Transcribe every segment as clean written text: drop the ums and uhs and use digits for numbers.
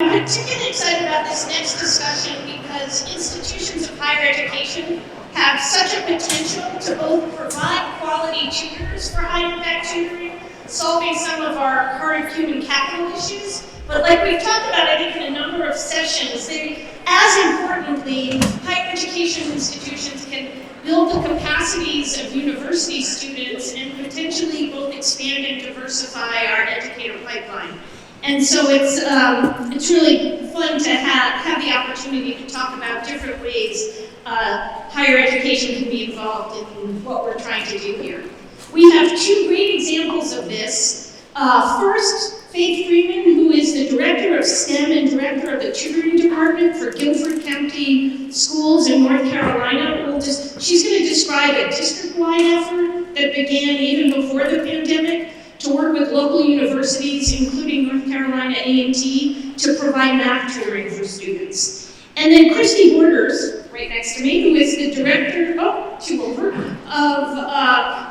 I'm particularly excited about this next discussion because institutions of higher education have such a potential to both provide quality tutors for high-impact tutoring, solving some of our current human capital issues, but like we've talked about, I think, in a number of sessions, as importantly, higher education institutions can build the capacities of university students and potentially both expand and diversify our educator pipeline. And so it's really fun to have the opportunity to talk about different ways higher education can be involved in what we're trying to do here. We have two great examples of this. First, Faith Freeman, who is the Director of STEM and Director of the Tutoring Department for Guilford County Schools in North Carolina. She's going to describe a district-wide effort that began even before the pandemic to work with local universities, including North Carolina A&T, to provide math tutoring for students. And then Christy Borders, right next to me, who is the Director, of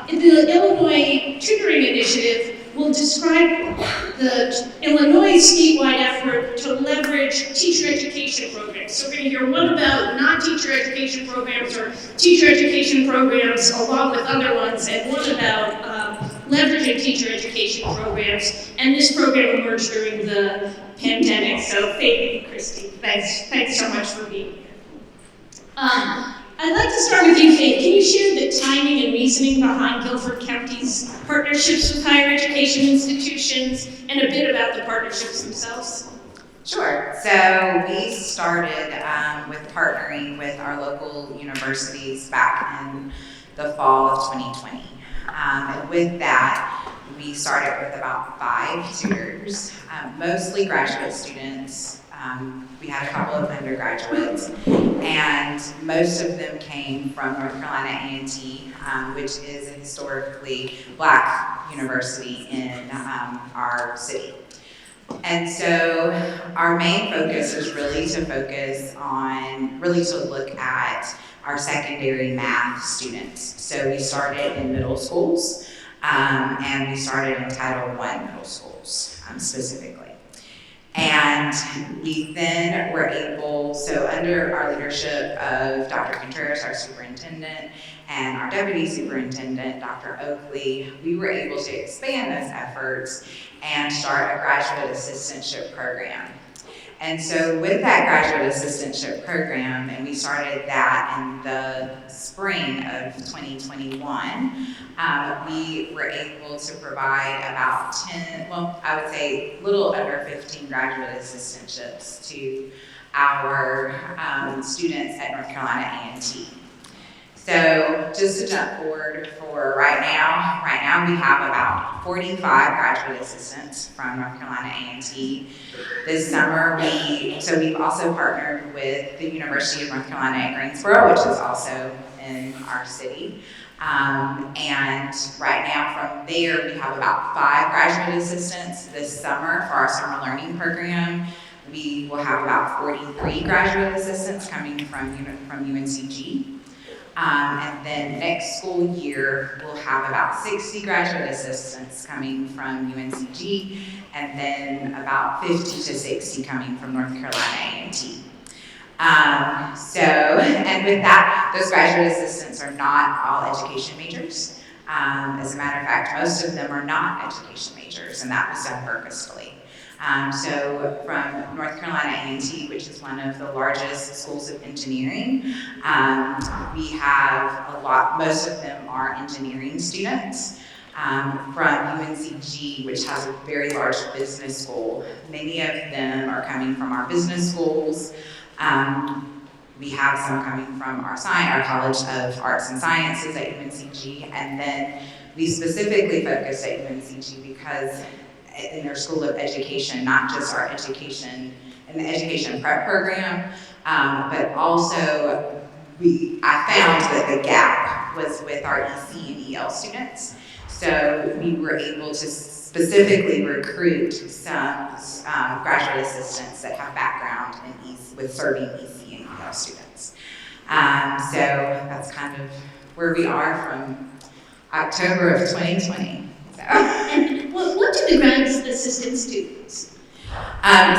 the Illinois Tutoring Initiative, will describe the Illinois statewide effort to leverage teacher education programs. So we're going to hear one about non-teacher education programs or teacher education programs along with other ones, and one about leveraging teacher education programs. And this program emerged during the pandemic. So Faith and Christy, thanks so much for being here. I'd like to start with you, Faith. Can you share the timing and reasoning behind Guilford County's partnerships with higher education institutions and a bit about the partnerships themselves? Sure. So we started with partnering with our local universities back in the fall of 2020. And with that, we started with about 5 tutors, mostly graduate students. We had a couple of undergraduates, and most of them came from North Carolina A&T, which is a historically Black university in our city. And so our main focus is really to look at our secondary math students. So we started in middle schools, and we started in Title I middle schools specifically. And we then were able, so under our leadership of Dr. Tutors, our superintendent, and our deputy superintendent, Dr. Oakley, we were able to expand those efforts and start a graduate assistantship program. And so with that graduate assistantship program, and we started that in the spring of 2021, we were able to provide about 10, I would say a little under 15 graduate assistantships to our students at North Carolina A&T. So just to jump forward for right now we have about 45 graduate assistants from North Carolina A&T. This summer we've also partnered with the University of North Carolina at Greensboro, which is also in our city. And right now from there we have about 5 graduate assistants. This summer for our summer learning program, we will have about 43 graduate assistants coming from UNCG. And then next school year, we'll have about 60 graduate assistants coming from UNCG, and then about 50 to 60 coming from North Carolina A&T. And with that, those graduate assistants are not all education majors. As a matter of fact, most of them are not education majors, and that was done purposefully. So from North Carolina A&T, which is one of the largest schools of engineering, we have most of them are engineering students. From UNCG, which has a very large business school, many of them are coming from our business schools. We have some coming from our College of Arts and Sciences at UNCG, and then we specifically focus at UNCG because in their School of Education, not just our education and the education prep program, but also I found that the gap was with our EC and EL students. So we were able to specifically recruit some graduate assistants that have background with serving EC and EL students. So that's kind of where we are from October of 2020. So. And what do the graduate assistants do?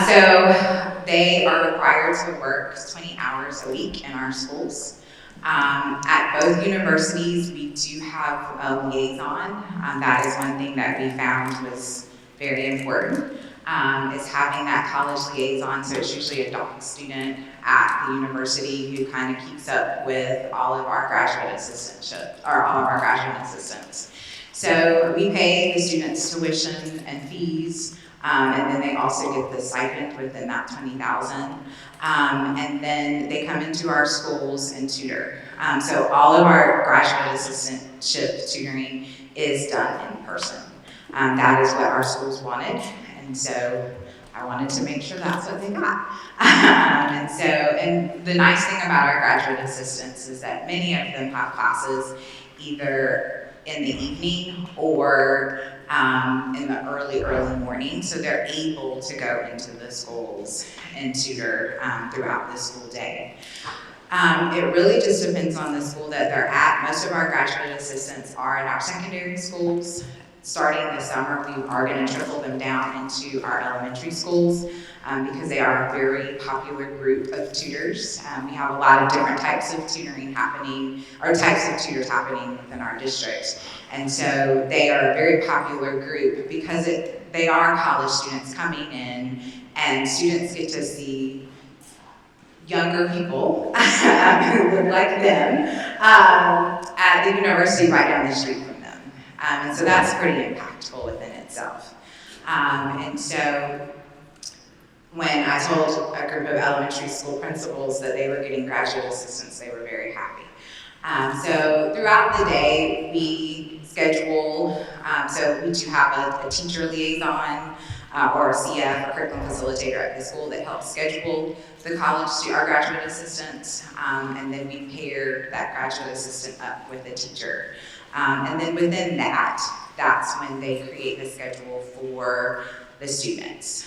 So they are required to work 20 hours a week in our schools. At both universities, we do have a liaison. That is one thing that we found was very important, is having that college liaison. So it's usually a doc student at the university who kind of keeps up with all of our graduate assistantship, or all of our graduate assistants. So we pay the students tuition and fees, and then they also get the stipend within that $20,000. And then they come into our schools and tutor. So all of our graduate assistantship tutoring is done in person. That is what our schools wanted, and so I wanted to make sure that's what they got. And the nice thing about our graduate assistants is that many of them have classes either in the evening or in the early morning, so they're able to go into the schools and tutor throughout the school day. It really just depends on the school that they're at. Most of our graduate assistants are in our secondary schools. Starting this summer, we are going to trickle them down into our elementary schools because they are a very popular group of tutors. We have a lot of different types of tutoring happening, or types of tutors happening within our district. And so they are a very popular group because they are college students coming in, and students get to see younger people who look like them at the university right down the street from them. And so that's pretty impactful within itself. And so when I told a group of elementary school principals that they were getting graduate assistants, they were very happy. So throughout the day, we schedule, so we do have a teacher liaison or a CF, or curriculum facilitator at the school that helps schedule the college to our graduate assistants, and then we pair that graduate assistant up with a teacher. And then within that's when they create the schedule for the students.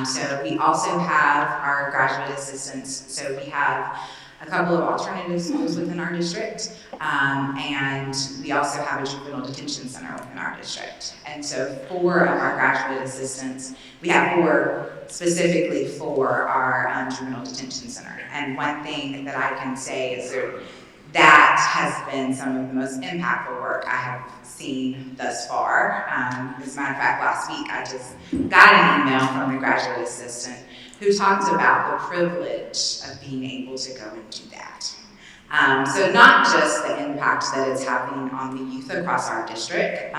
So we also have our graduate assistants, so we have a couple of alternative schools within our district, and we also have a juvenile detention center within our district. And so 4 of our graduate assistants, we have 4 specifically for our juvenile detention center. And one thing that I can say is that has been some of the most impactful work I have seen thus far. As a matter of fact, last week I just got an email from a graduate assistant who talked about the privilege of being able to go and do that. So not just the impact that it's happening on the youth across our district,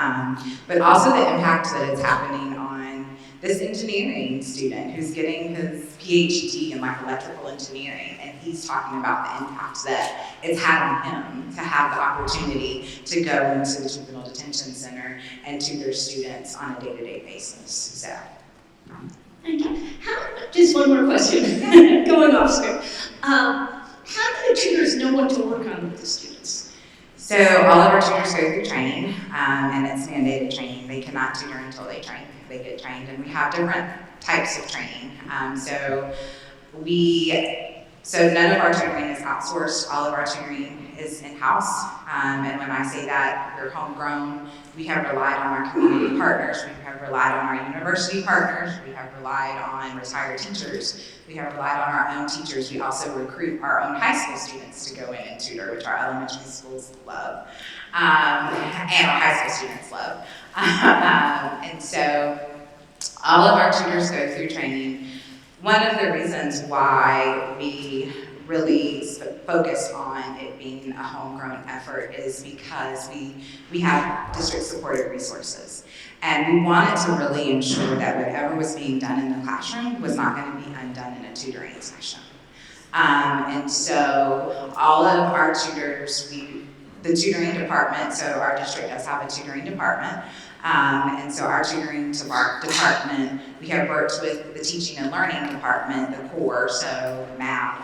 but also the impact that it's happening on this engineering student who's getting his PhD in electrical engineering, and he's talking about the impact that it's had on him to have the opportunity to go into the juvenile detention center and tutor students on a day-to-day basis. So. Thank you. Just one more question, going off script. How do the tutors know what to work on with the students? So all of our tutors go through training, and it's mandated training. They cannot tutor until they get trained, and we have different types of training. So none of our tutoring is outsourced. All of our tutoring is in-house, and when I say that, we're homegrown. We have relied on our community partners. We have relied on our university partners. We have relied on retired teachers. We have relied on our own teachers. We also recruit our own high school students to go in and tutor, which our elementary schools love, and our high school students love. And so all of our tutors go through training. One of the reasons why we really focus on it being a homegrown effort is because we have district supported resources. And we wanted to really ensure that whatever was being done in the classroom was not going to be undone in a tutoring session. And so all of our tutors, the tutoring department, so our district does have a tutoring department. And so our tutoring department, we have worked with the teaching and learning department, the core, so math,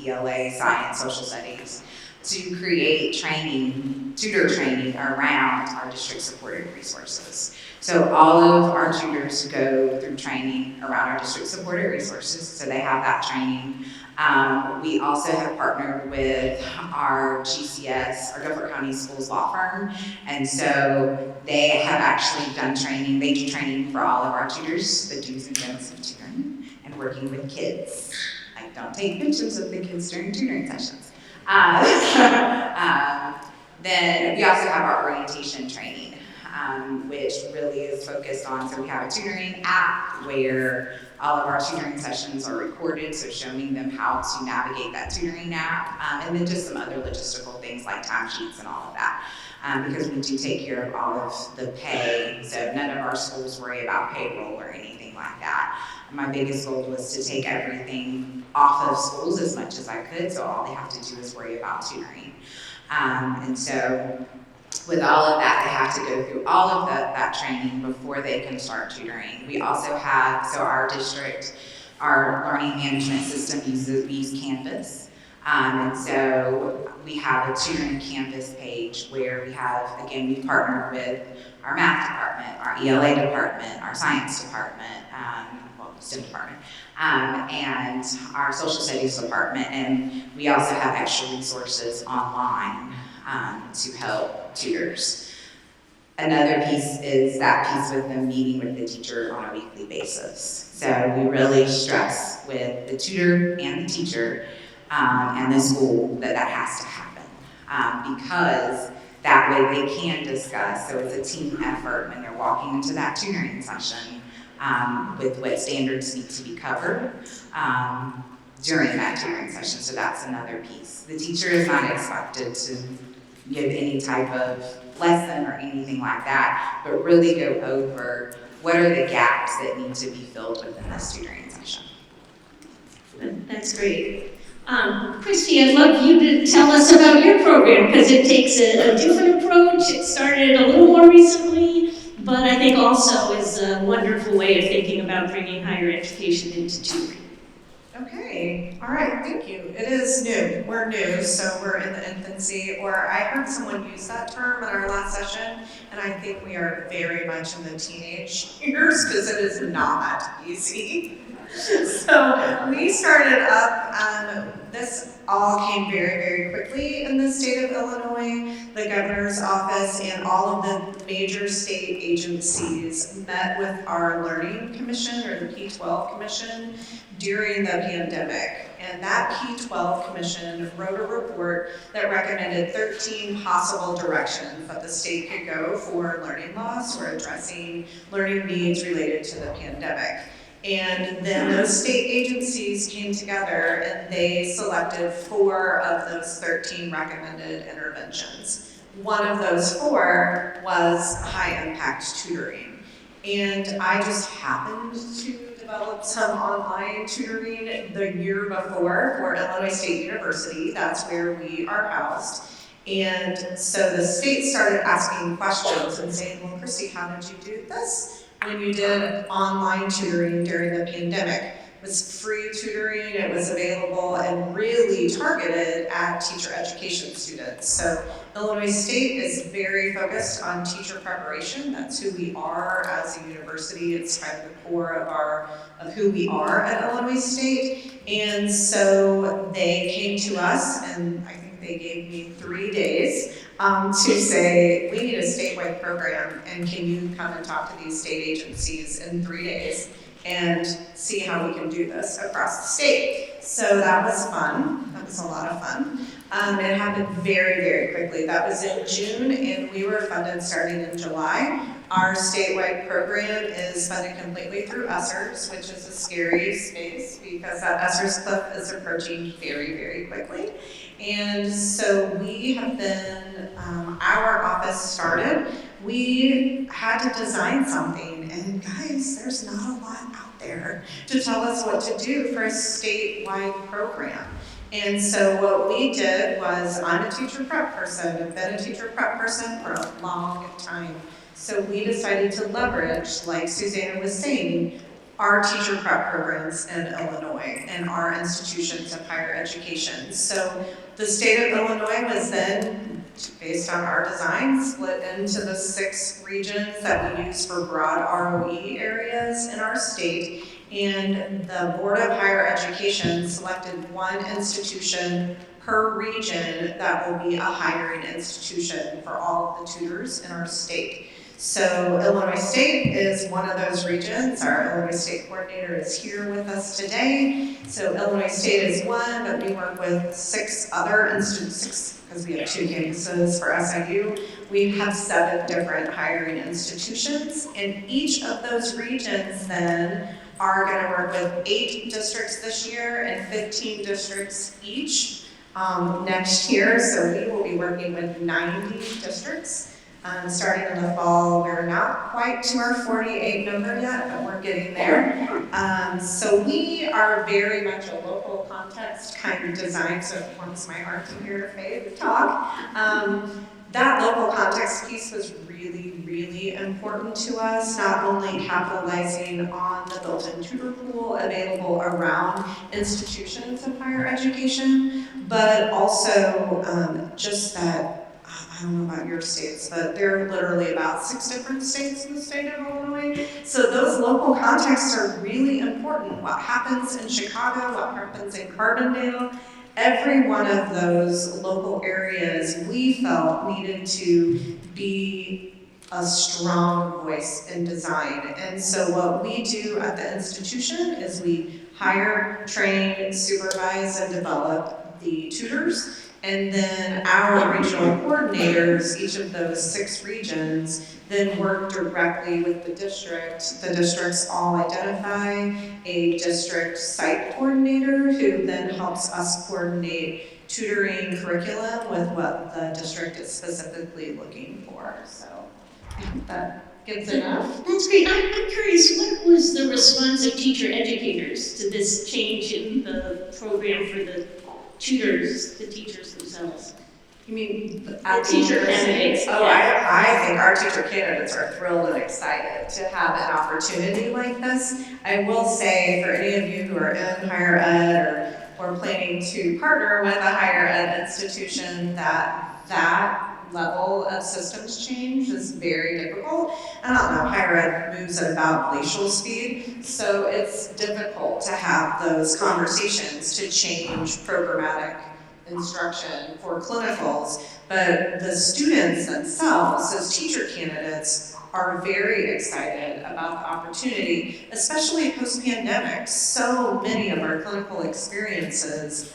ELA, science, social studies, to create tutor training around our district supported resources. So all of our tutors go through training around our district supported resources, so they have that training. We also have partnered with our GCS, our Guilford County Schools law firm, and so they have actually done training. They do training for all of our tutors, the do's and don'ts of tutoring and working with kids. Like, don't take pictures of the kids during tutoring sessions. Then we also have our orientation training, which really is focused on, so we have a tutoring app where all of our tutoring sessions are recorded, so showing them how to navigate that tutoring app, and then just some other logistical things like timesheets and all of that, because we do take care of all of the pay, so none of our schools worry about payroll or anything like that. My biggest goal was to take everything off of schools as much as I could, so all they have to do is worry about tutoring. And so with all of that, they have to go through all of that training before they can start tutoring. We also have, so our district, our learning management system we use Canvas. And so we have a tutoring Canvas page where we have, again, we partner with our math department, our ELA department, our science department, STEM department, and our social studies department, and we also have extra resources online to help tutors. Another piece is that piece with them meeting with the teacher on a weekly basis. So we really stress with the tutor and the teacher and the school that has to happen, because that way they can discuss, so it's a team effort when they're walking into that tutoring session, with what standards need to be covered during that tutoring session. So that's another piece. The teacher is not expected to give any type of lesson or anything like that, but really go over what are the gaps that need to be filled within this tutoring session. That's great. Christy, I'd love you to tell us about your program, because it takes a different approach. It started a little more recently, but I think also is a wonderful way of thinking about bringing higher education into tutoring. Okay, all right, thank you. It is new. We're new, so we're in the infancy, or I heard someone use that term in our last session, and I think we are very much in the teenage years, because it is not easy. So we started up, this all came very, very quickly in the state of Illinois. The governor's office and all of the major state agencies met with our learning commission, or the P12 commission, during the pandemic. And that P12 commission wrote a report that recommended 13 possible directions that the state could go for learning loss or addressing learning needs related to the pandemic. And then those state agencies came together and they selected 4 of those 13 recommended interventions. One of those 4 was high impact tutoring. And I just happened to develop some online tutoring the year before for Illinois State University. That's where we are housed. And so the state started asking questions and saying, well, Christy, how did you do this when you did online tutoring during the pandemic? It was free tutoring, it was available and really targeted at teacher education students. So Illinois State is very focused on teacher preparation. That's who we are as a university. It's kind of the core of who we are at Illinois State. And so they came to us, and I think they gave me 3 days to say, we need a statewide program, and can you come and talk to these state agencies in 3 days and see how we can do this across the state. So that was fun. That was a lot of fun. It happened very, very quickly. That was in June, and we were funded starting in July. Our statewide program is funded completely through ESSERS, which is a scary space because that ESSERS cliff is approaching very, very quickly. And so we have been, our office started, we had to design something, and guys, there's not a lot out there to tell us what to do for a statewide program. And so what we did was, I'm a teacher prep person, I've been a teacher prep person for a long time. So we decided to leverage, like Susanna was saying, our teacher prep programs in Illinois and our institutions of higher education. So the state of Illinois was then based on our design, split into the 6 regions that we use for broad ROE areas in our state. And the Board of Higher Education selected one institution per region that will be a hiring institution for all of the tutors in our state. So Illinois State is one of those regions. Our Illinois State coordinator is here with us today. So Illinois State is one, but we work with 6 other institutions, because we have 2 campuses for SIU. We have 7 different hiring institutions, and each of those regions then are going to work with 8 districts this year and 15 districts each next year. So we will be working with 90 districts. Starting in the fall. We're not quite to our 48 number yet, but we're getting there. So we are very much a local context kind of design, so it warms my heart to hear Faye talk. That local context piece was really, really important to us, not only capitalizing on the built-in tutor pool available around institutions of higher education, but also just that, I don't know about your states, but there are literally about 6 different states in the state of Illinois. So those local contexts are really important. What happens in Chicago, what happens in Carbondale, every one of those local areas we felt needed to be a strong voice in design. And so what we do at the institution is we hire, train, supervise, and develop the tutors. And then our regional coordinators, each of those 6 regions, then work directly with the district. The districts all identify a district site coordinator who then helps us coordinate tutoring curriculum with what the district is specifically looking for. So I hope that gives enough. That's great. I'm curious, what was the response of teacher educators to this change in the program for the tutors, the teachers themselves? You mean the teacher candidates? Oh, I think our teacher candidates are thrilled and excited to have an opportunity like this. I will say, for any of you who are in higher ed or planning to partner with a higher ed institution, that level of systems change is very difficult. I don't know, higher ed moves at about glacial speed, so it's difficult to have those conversations to change programmatic instruction for clinicals, but the students themselves, as teacher candidates, are very excited about the opportunity, especially post-pandemic. So many of our clinical experiences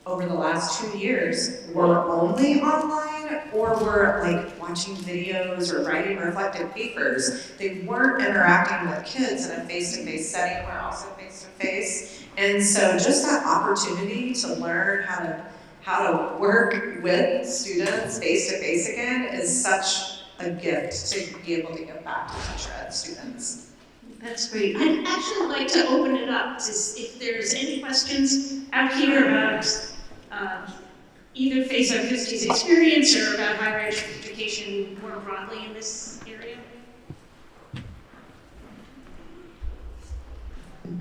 over the last 2 years were only online, or were like watching videos or writing reflective papers. They weren't interacting with kids in a face-to-face setting, we're also face-to-face. And so just that opportunity to learn how to work with students face-to-face again is such a gift to be able to give back to teacher ed students. That's great. I'd actually like to open it up to if there's any questions out here about either Faith or Christy's experience or about higher education more broadly in this area.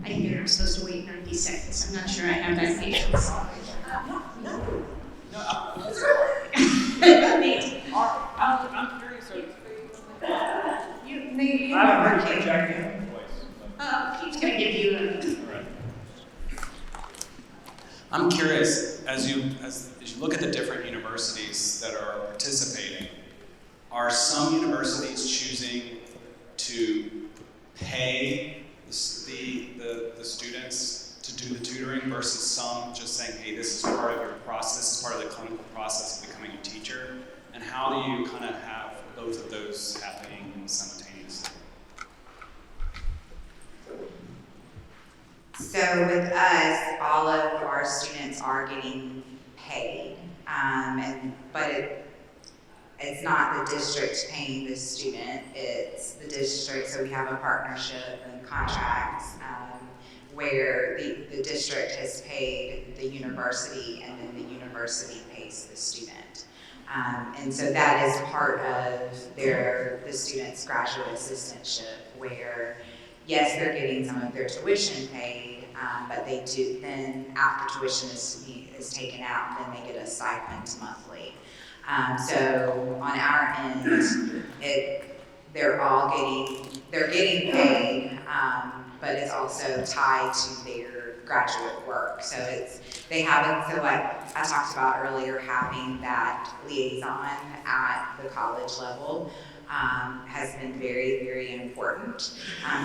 I hear I'm supposed to wait 90 seconds. I'm not sure I have that patience. Nate. I'm curious. You I are don't Kate. project your voice. He's going to give you a... All right. I'm curious, as you look at the different universities that are participating, are some universities choosing to pay the students to do the tutoring versus some just saying, hey, this is part of your process, this is part of the clinical process of becoming a teacher? And how do you kind of have both of those happening simultaneously? So with us, all of our students are getting paid, but it's not the district paying the student, it's the district, so we have a partnership and contracts where the district has paid the university and then the university pays the student. And so that is part of the student's graduate assistantship where, yes, they're getting some of their tuition paid, but they do, then after tuition is taken out, then they get a stipend monthly. So on our end, they're getting paid, but it's also tied to their graduate work. So they haven't, so like I talked about earlier, having that liaison at the college level has been very, very important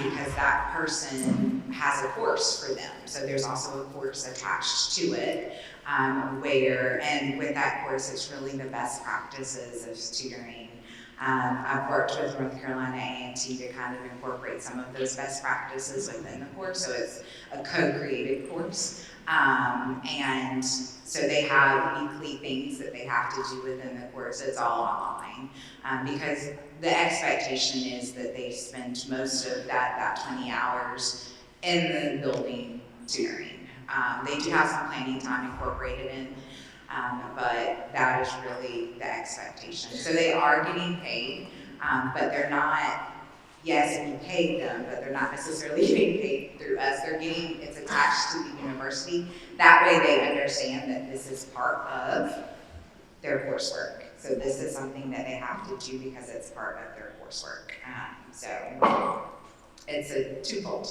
because that person has a course for them. So there's also a course attached to it and with that course, it's really the best practices of tutoring. I've worked with North Carolina A&T to kind of incorporate some of those best practices within the course, so it's a co-created course. And so they have weekly things that they have to do within the course. It's all online because the expectation is that they spend most of that 20 hours in the building tutoring. They do have some planning time incorporated in, but that is really the expectation. So they are getting paid, but they're not, yes, we paid them, but they're not necessarily getting paid through us. It's attached to the university. That way they understand that this is part of their coursework. So this is something that they have to do because it's part of their coursework. So it's a twofold.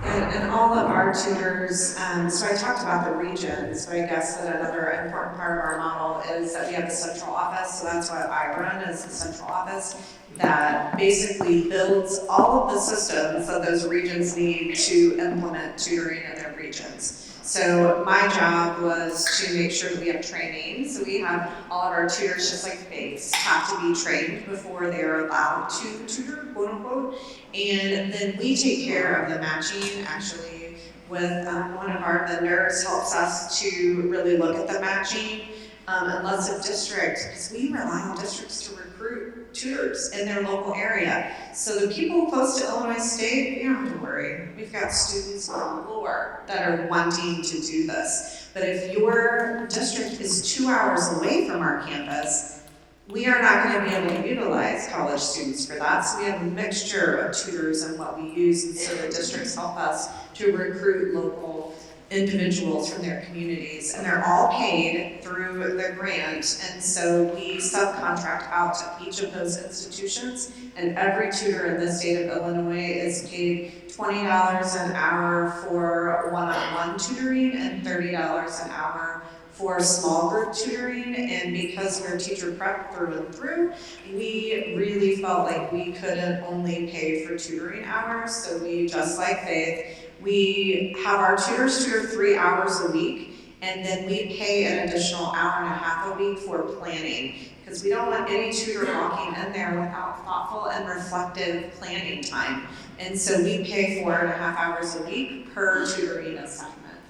And all of our tutors, so I talked about the regions, but I guess that another important part of our model is that we have a central office, so that's what I run as the central office, that basically builds all of the systems that those regions need to implement tutoring in their regions. So my job was to make sure that we have training, so we have all of our tutors, just like FACE, have to be trained before they're allowed to tutor, quote unquote. And then we take care of the matching, actually, with one of our vendors helps us to really look at the matching. Unless a district, because we rely on districts to recruit tutors in their local area. So the people close to Illinois State, you don't have to worry. We've got students galore that are wanting to do this. But if your district is 2 hours away from our campus, we are not going to be able to utilize college students for that. So we have a mixture of tutors and what we use, and so the districts help us to recruit local individuals from their communities, and they're all paid through the grant, and so we subcontract out to each of those institutions, and every tutor in the state of Illinois is paid $20 an hour for one-on-one tutoring and $30 an hour for small group tutoring. And because we're teacher prep through and through, we really felt like we couldn't only pay for tutoring hours, so we, just like Faith, we have our tutors tutor 3 hours a week, and then we pay an additional hour and a half a week for planning, because we don't want any tutor walking in there without thoughtful and reflective planning time. And so we pay 4.5 hours a week per tutoring assignment.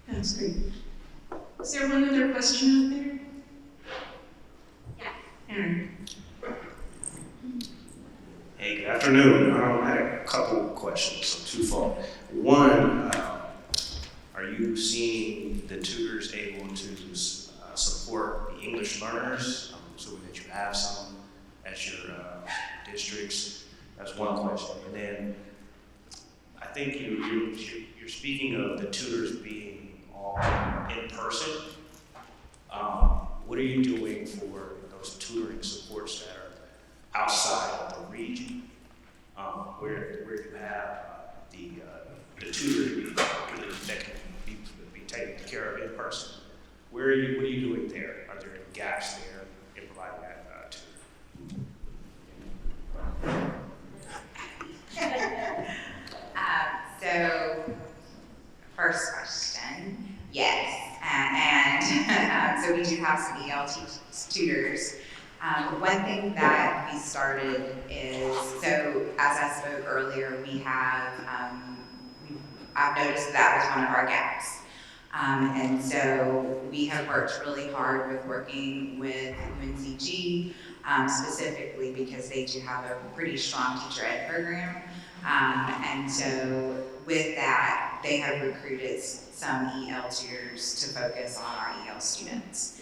That's great. Is there one other question out there? Yeah. Aaron. Hey, good afternoon. I had a couple questions, so twofold. One, are you seeing the tutors able to support the English learners? I'm assuming that you have some at your districts. That's one question. And then I think you're speaking of the tutors being all in person. What are you doing for those tutoring supports that are outside of the region, where you have the tutor that can be taken care of in person? What are you doing there? Are there any gaps there in providing that So, first question, yes. And so we do have some EL tutors. One thing that we started is, so as I spoke earlier, we have, I've noticed that was one of our gaps. And so we have worked really hard with working with UNCG, specifically because they do have a pretty strong teacher ed program. And so with that, they have recruited some EL tutors to focus on our EL students.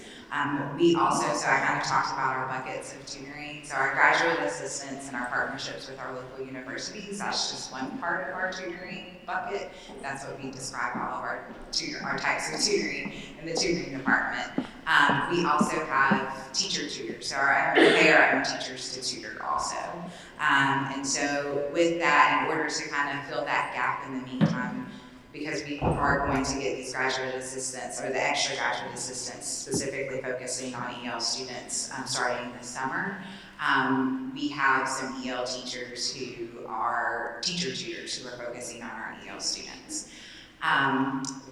We also, so I kind of talked about our buckets of tutoring. So our graduate assistants and our partnerships with our local universities, that's just one part of our tutoring bucket. That's what we describe all of our types of tutoring in the tutoring department. We also have teacher tutors, so they are our own teachers to tutor also. And so with that, in order to kind of fill that gap in the meantime, because we are going to get these graduate assistants, or the extra graduate assistants, specifically focusing on EL students starting this summer. We have some EL teachers who are teacher tutors who are focusing on our EL students.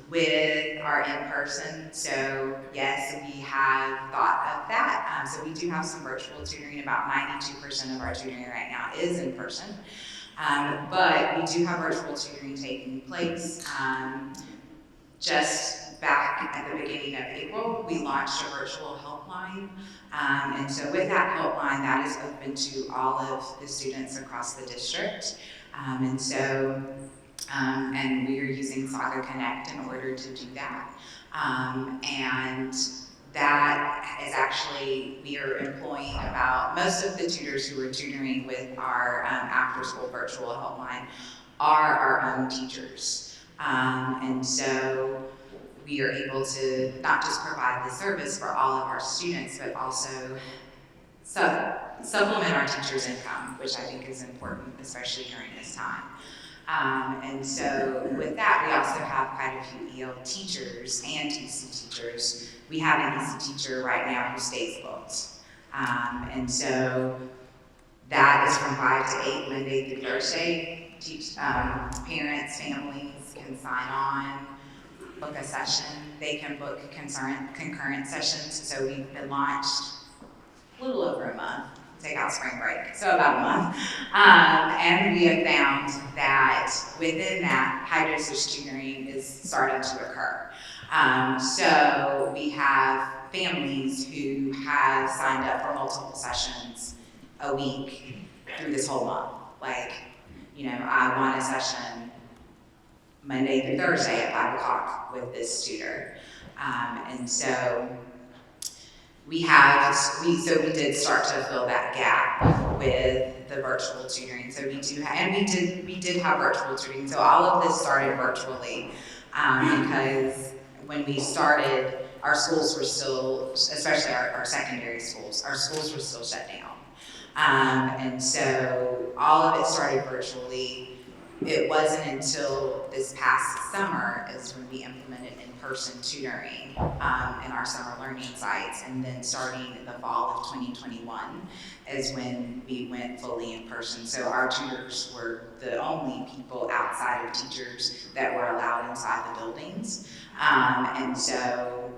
With our in-person, so yes, we have thought of that. So we do have some virtual tutoring. About 92% of our tutoring right now is in person. But we do have virtual tutoring taking place. Just back at the beginning of April, we launched a virtual helpline. And so with that helpline, that is open to all of the students across the district. And we are using Saga Connect in order to do that. And that is actually, we are employing most of the tutors who are tutoring with our after-school virtual helpline are our own teachers. And so we are able to not just provide the service for all of our students, but also supplement our teachers' income, which I think is important, especially during this time. And so with that, we also have quite a few EL teachers and TC teachers. We have an EC teacher right now who stays booked. And so that is from 5 to 8, Monday through Thursday. Parents, families can sign on, book a session. They can book concurrent sessions. So we've been launched a little over a month. Take out spring break, so about a month. And we have found that within that, high dosage tutoring is starting to occur. So we have families who have signed up for multiple sessions a week through this whole month. Like, I want a session Monday through Thursday at 5 o'clock with this tutor. And so we did start to fill that gap with the virtual tutoring. So we did have virtual tutoring. So all of this started virtually because when we started, our schools were still, especially our secondary schools, our schools were still shut down. And so all of it started virtually. It wasn't until this past summer is when we implemented in-person tutoring in our summer learning sites, and then starting in the fall of 2021 is when we went fully in person. So our tutors were the only people outside of teachers that were allowed inside the buildings. And so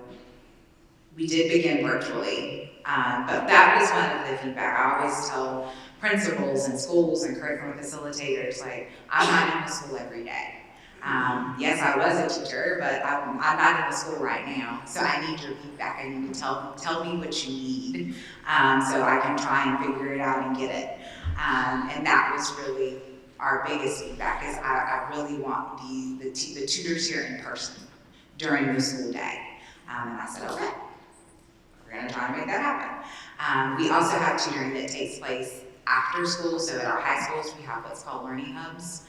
we did begin virtually, but that was one of the feedback. I always tell principals and schools and curriculum facilitators, like, I'm not in the school every day. Yes, I was a teacher, but I'm not in the school right now, so I need your feedback. I need to tell me what you need so I can try and figure it out and get it. And that was really our biggest feedback, is I really want the tutors here in person during the school day. And I said, okay, we're gonna try and make that happen. We also have tutoring that takes place after school. So at our high schools, we have what's called learning hubs,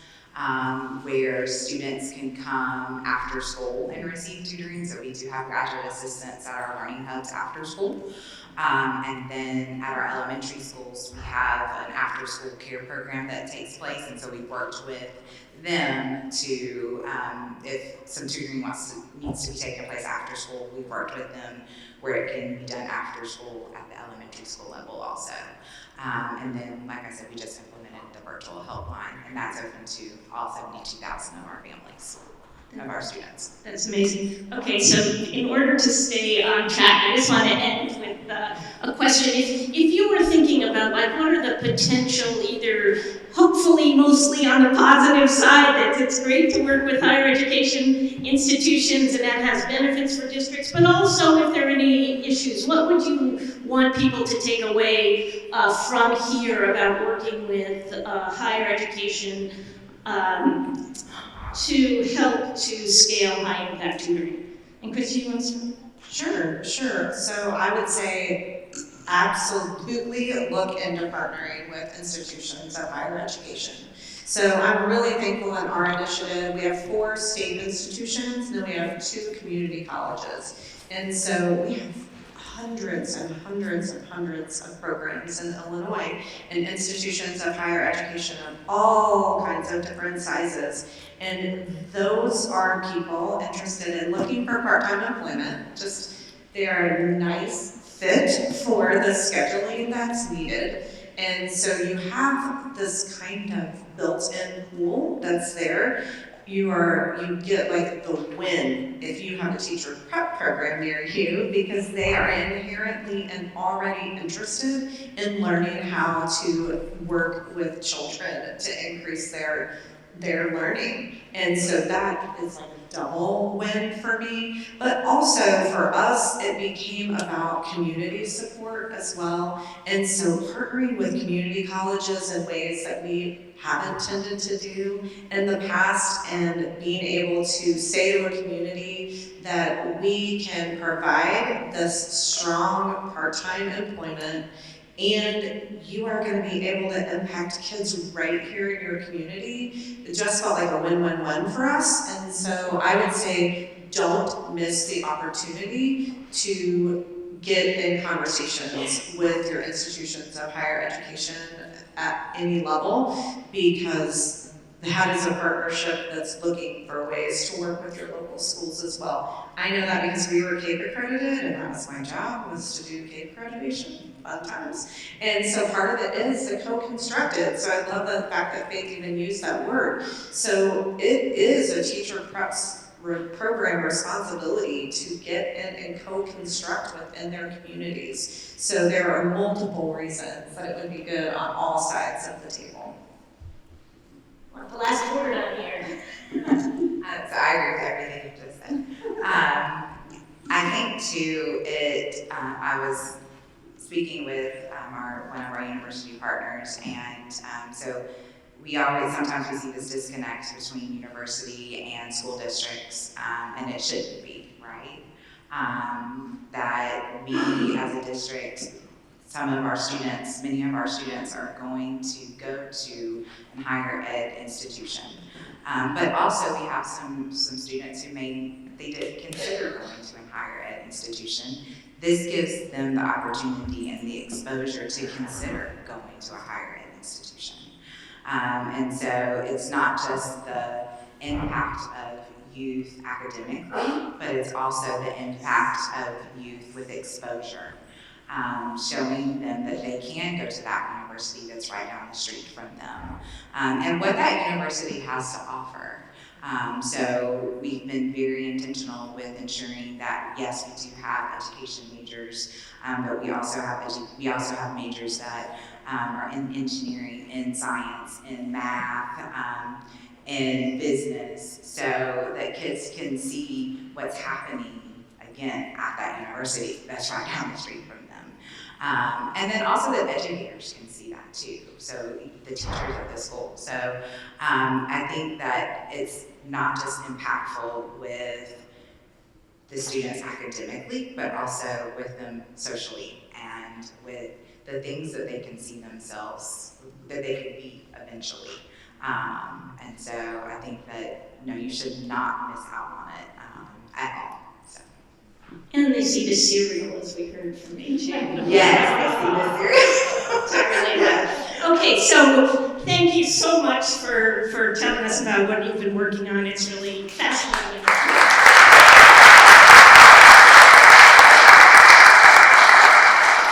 where students can come after school and receive tutoring. So we do have graduate assistants at our learning hubs after school. And then at our elementary schools, we have an after school care program that takes place. And so we've worked with them to, if some tutoring needs to be taking place after school, we've worked with them where it can be done after school at the elementary school level also. And then, like I said, we just implemented the virtual helpline, and that's open to all 72,000 of our families, of our students. That's amazing. Okay, so in order to stay on track, I just want to end with a question. If you were thinking about, like, what are the potential, either hopefully mostly on the positive side, that it's great to work with higher education institutions and that has benefits for districts, but also if there are any issues, what would you want people to take away from here about working with higher education to help to scale high impact tutoring? And Christy, you want to start? Sure. So I would say absolutely look into partnering with institutions of higher education. So I'm really thankful in our initiative, we have 4 state institutions, and then we have 2 community colleges. And so we have hundreds and hundreds and hundreds of programs in Illinois and institutions of higher education of all kinds of different sizes. And those are people interested in looking for part-time employment. They are a nice fit for the scheduling that's needed. And so you have this kind of built-in pool that's there. You get like the win if you have a teacher prep program near you, because they are inherently and already interested in learning how to work with children to increase their learning. And so that is like a double win for me. But also for us, it became about community support as well. And so partnering with community colleges in ways that we haven't tended to do in the past, and being able to say to a community that we can provide this strong part-time employment, and you are going to be able to impact kids right here in your community. It just felt like a win-win-win for us. And so I would say don't miss the opportunity to get in conversations with your institutions of higher education at any level, because that is a partnership that's looking for ways to work with your local schools as well. I know that because we were CAPE accredited, and that was my job, was to do CAPE accreditation, fun times. And so part of it is the co-constructed. So I love the fact that Faith even used that word. So it is a teacher prep's program responsibility to get in and co-construct within their communities. So there are multiple reasons that it would be good on all sides of the table. Want the last word on here? So I agree with everything you just said. I think too, I was speaking with one of our university partners, and so sometimes we see this disconnect between university and school districts, and it shouldn't be, right? That we as a district, many of our students are going to go to a higher ed institution. But also we have some students who they did consider going to a higher ed institution. This gives them the opportunity and the exposure to consider going to a higher ed institution. And so it's not just the impact of youth academically, but it's also the impact of youth with exposure. Showing them that they can go to that university that's right down the street from them, and what that university has to offer. So we've been very intentional with ensuring that, yes, we do have education majors, but we also have majors that are in engineering, in science, in math, in business, so that kids can see what's happening again at that university that's right down the street from them. And then also that educators can see that too, so the teachers of the school. So I think that it's not just impactful with the students academically, but also with them socially and with the things that they can see themselves, that they could be eventually. And so I think that, you should not miss out on it at all. So. And they see the cereal, as we heard from AJ. Yes, I relate that. Okay, so thank you so much for telling us about what you've been working on. It's really fascinating.